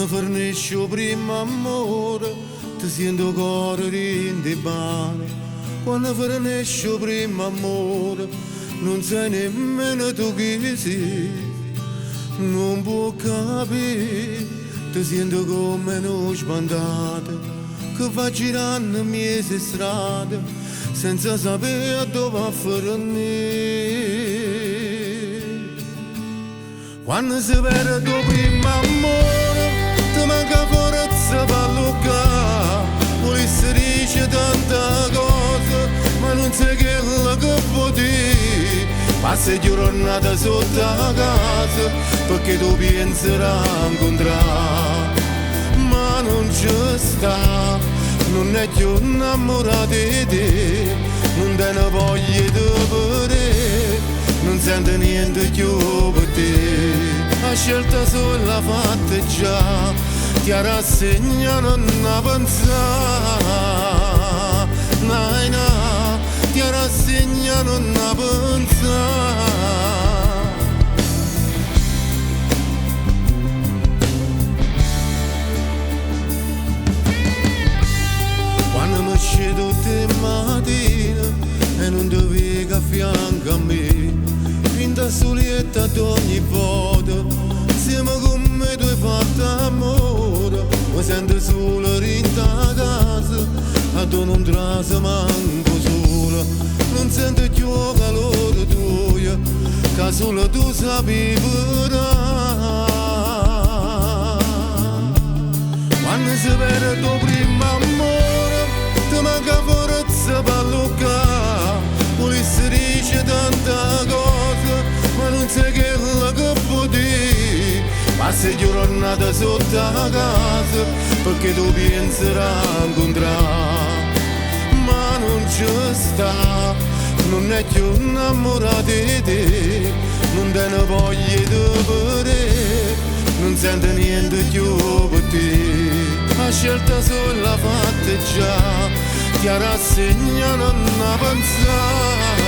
Quando fornisci il primo amore, ti sento il cuore rinde male. Quando fornisci il primo amore, non sai nemmeno tu chi sei. Non può capire, ti sento come uno sbandato che va girando mesi strade senza sapere dove finire. Quando si perde il primo amore, ti manca forza per luccare. Volessi dire tante cose, ma non sai quello che vuol dire. Passi giornata sotto la casa, perché tu penserai a incontrare. Ma non ci sta, non è più innamorato di te, non te ne voglio di vedere, non sento niente più per te. La scelta sola fatta già, ti rassegna non pensare, nai na, ti rassegna non pensare. Quando mi scedo tutte le mattine e non ti vedo a fianco a me, finta solietta ad ogni volta, insieme con me tu hai fatto amore, mi sento solo rinta a casa, a tu non trase manco sola, non sento più il calore tuo, che solo tu sapevi vedere. Quando si perde il tuo primo amore, ti manca forza per luccare. Volessi dire tante cose, ma non sai quello che vuol dire. Passi giornata sotto la casa, perché tu penserai a incontrare. Ma non ci sta, non è più innamorato di te, non te ne voglio di vedere, non sento niente più per te. La scelta sola fatta già, ti rassegna non pensare.